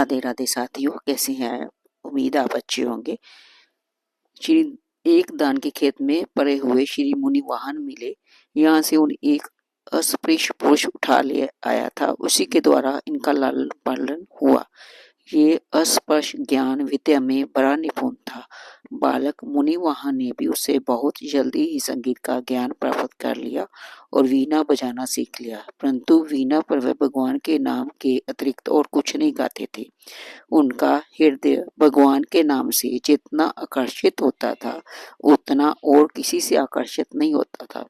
राधे राधे साथियों, कैसे हैं? उम्मीद आप अच्छे होंगे। श्री एक दान के खेत में पड़े हुए श्री मुनि वाहन मिले। यहाँ से उन एक अस्पृश्य पुरुष उठा ले आया था, उसी के द्वारा इनका लालन पालन हुआ। ये अस्पर्श ज्ञान विद्या में बड़ा निपुण था। बालक मुनिवाहन ने भी उससे बहुत जल्दी ही संगीत का ज्ञान प्राप्त कर लिया और वीणा बजाना सीख लिया, परंतु वीणा पर वह भगवान के नाम के अतिरिक्त और कुछ नहीं गाते थे। उनका हृदय भगवान के नाम से जितना आकर्षित होता था, उतना और किसी से आकर्षित नहीं होता था।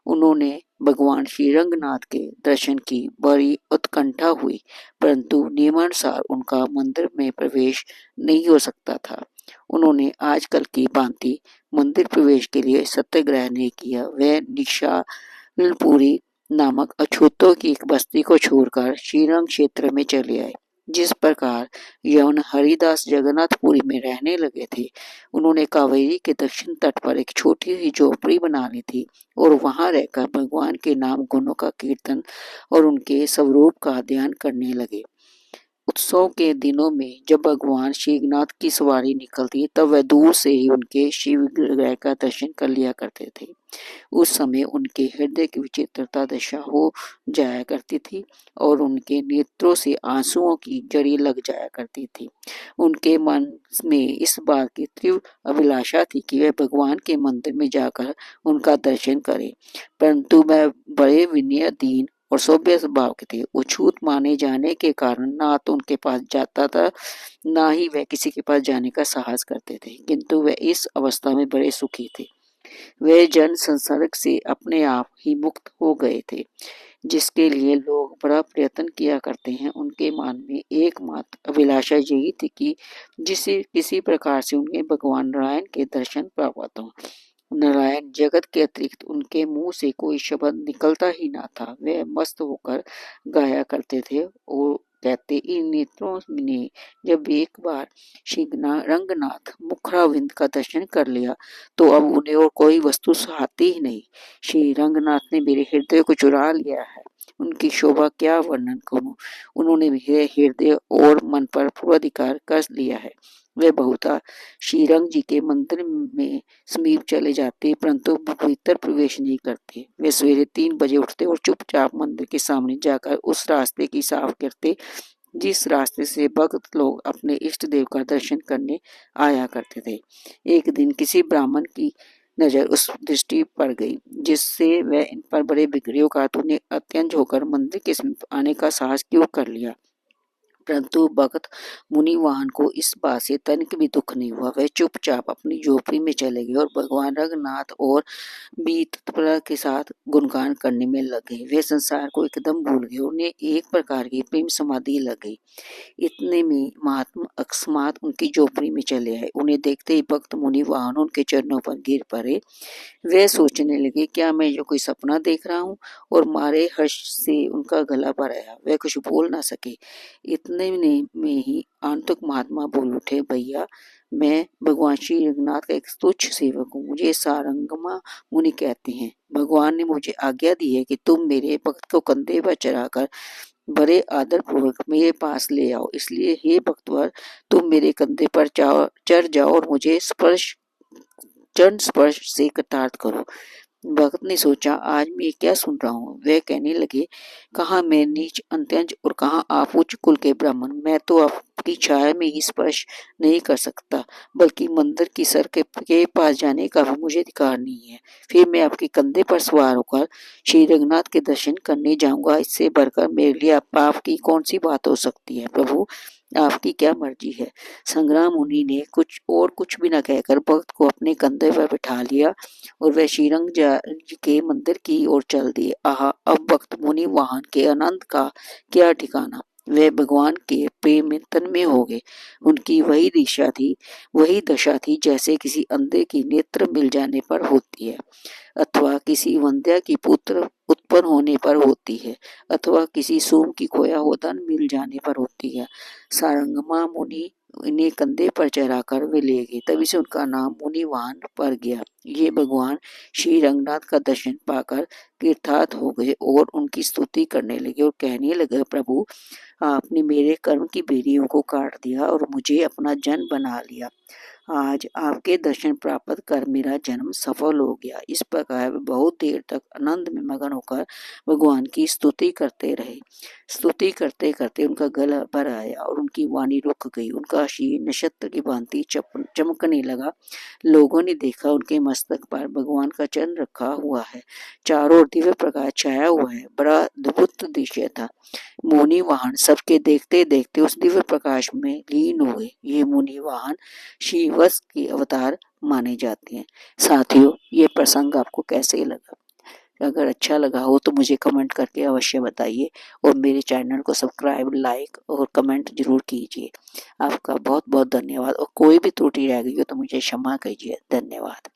उन्होंने भगवान श्री रंगनाथ के दर्शन की बड़ी उत्कंठा हुई, परंतु नियमानुसार उनका मंदिर में प्रवेश नहीं हो सकता था। उन्होंने आजकल की भांति मंदिर प्रवेश के लिए सत्याग्रह नहीं किया। वह निशालपुरी नामक अछूतों की एक बस्ती को छोड़कर श्रीरंग क्षेत्र में चले आए। जिस प्रकार यौन हरिदास जगन्नाथपुरी में रहने लगे थे, उन्होंने कावेरी के दक्षिण तट पर एक छोटी सी झोपड़ी बना ली थी और वहां रहकर भगवान के नाम गुणों का कीर्तन और उनके स्वरूप का ध्यान करने लगे। उत्सव के दिनों में जब भगवान श्रीनाथ की सवारी निकलती, तब वह दूर से ही उनके शिव विग्रह का दर्शन कर लिया करते थे। उस समय उनके हृदय की विचित्रता दशा हो जाया करती थी और उनके नेत्रों से आंसुओं की जड़ी लग जाया करती थी। उनके मन में इस बात की तीव्र अभिलाषा थी कि वह भगवान के मंदिर में जाकर उनका दर्शन करे, परंतु वह बड़े विनय, दीन और सभ्य स्वभाव के थे। उछूत माने जाने के कारण ना तो उनके पास जाता था, ना ही वह किसी के पास जाने का साहस करते थे, किंतु वह इस अवस्था में बड़े सुखी थे। वे जन संसर्ग से अपने आप ही मुक्त हो गए थे, जिसके लिए लोग बड़ा प्रयत्न किया करते हैं। उनके मन में एकमात्र अभिलाषा यही थी कि जिसे किसी प्रकार से उन्हें भगवान नारायण के दर्शन प्राप्त हों। नारायण जगत के अतिरिक्त उनके मुंह से कोई शब्द निकलता ही ना था। वे मस्त होकर गाया करते थे और कहते, इन नेत्रों ने जब एक बार श्री रंगनाथ मुखराविंद का दर्शन कर लिया, तो अब उन्हें और कोई वस्तु सहाती ही नहीं। श्री रंगनाथ ने मेरे हृदय को चुरा लिया है। उनकी शोभा क्या वर्णन करूं। उन्होंने मेरे हृदय और मन पर पूर्वाधिकार कर लिया है। वे बहुता श्रीरंग जी के मंदिर में समीप चले जाते, परंतु भीतर प्रवेश नहीं करते। वे सवेरे 3 बजे उठते और चुपचाप मंदिर के सामने जाकर उस रास्ते की साफ करते जिस रास्ते से भक्त लोग अपने इष्ट देव का दर्शन करने आया करते थे। एक दिन किसी ब्राह्मण की नजर उस दृष्टि पर गई, जिससे वह इन पर बड़े बिगड़े का उन्हें अत्यंत होकर मंदिर के समीप आने का साहस क्यों कर लिया। परंतु भगत मुनि वाहन को इस बात से तनिक भी दुख नहीं हुआ। वह चुपचाप अपनी झोपड़ी में चले गए और भगवान रघुनाथ और भी तत्परता के साथ गुणगान करने में लग गए। वे संसार को एकदम भूल गए। उन्हें एक प्रकार की प्रेम समाधि लग गई। इतने में महात्मा अकस्मात उनकी झोपड़ी में चले आए। उन्हें देखते ही भक्त मुनि वाहन उनके चरणों पर गिर पड़े। वे सोचने लगे, क्या मैं जो कोई सपना देख रहा हूँ, और मारे हर्ष से उनका गला भर आया। वे कुछ बोल ना सके। इतने में ही आंतुक महात्मा बोल उठे, भैया मैं भगवान श्री रघुनाथ का एक तुच्छ सेवक हूँ। मुझे सारंगमा मुनि कहते हैं। भगवान ने मुझे आज्ञा दी है कि तुम मेरे भक्त को कंधे पर चढ़ाकर बड़े आदर पूर्वक मेरे पास ले आओ। इसलिए हे भक्तवर, तुम मेरे कंधे पर चढ़ जाओ और मुझे चरण स्पर्श से कृतार्थ करो। भक्त ने सोचा, आज मैं क्या सुन रहा हूँ। वे कहने लगे, कहाँ मैं नीच अंत्यज और कहाँ आप उच्च कुल के ब्राह्मण। मैं तो आपकी छाया में ही स्पर्श नहीं कर सकता, बल्कि मंदिर की सर के पास जाने का भी मुझे अधिकार नहीं है। फिर मैं आपके कंधे पर सवार होकर श्री रघुनाथ के दर्शन करने जाऊंगा। इससे बढ़कर मेरे लिए पाप की कौन सी बात हो सकती है। प्रभु, आपकी क्या मर्जी है। संग्राम मुनि ने कुछ भी न कहकर भक्त को अपने कंधे पर बिठा लिया और वह श्रीरंग जी के मंदिर की ओर चल दिए। आहा, अब भक्त मुनि वाहन के आनंद का क्या ठिकाना। वे भगवान के प्रेम में तन्मय हो गए। उनकी वही दशा थी जैसे किसी अंधे की नेत्र मिल जाने पर होती है, अथवा किसी वंध्या की पुत्र उत्पन्न होने पर होती है अथवा किसी सोम की खोया हुआ धन मिल जाने पर होती है। सारंगमा मुनि इन्हें कंधे पर चढ़ाकर वे ले गए, तभी से उनका नाम मुनि वाहन पड़ गया। ये भगवान श्री रंगनाथ का दर्शन पाकर कृतार्थ हो गए और उनकी स्तुति करने लगे और कहने लगे, प्रभु आपने मेरे कर्म की बेड़ियों को काट दिया और मुझे अपना जन बना लिया। आज आपके दर्शन प्राप्त कर मेरा जन्म सफल हो गया। इस प्रकार बहुत देर तक आनंद में मगन होकर भगवान की स्तुति करते रहे। स्तुति करते करते उनका गला भर आया और उनकी वाणी रुक गई। उनका शरीर नक्षत्र की भांति चमकने लगा। लोगों ने देखा उनके मस्तक पर भगवान का चंद्र रखा हुआ है, चारों ओर दिव्य प्रकाश छाया हुआ है, बड़ा अद्भुत दृश्य था। मुनि वाहन सबके देखते देखते उस दिव्य प्रकाश में लीन हो गए। ये मुनि वाहन शिवस के अवतार माने जाते हैं। साथियों, ये प्रसंग आपको कैसे लगा? अगर अच्छा लगा हो तो मुझे कमेंट करके अवश्य बताइए और मेरे चैनल को सब्सक्राइब, लाइक और कमेंट जरूर कीजिए। आपका बहुत बहुत धन्यवाद और कोई भी त्रुटि रह गई हो तो मुझे क्षमा कीजिए। धन्यवाद।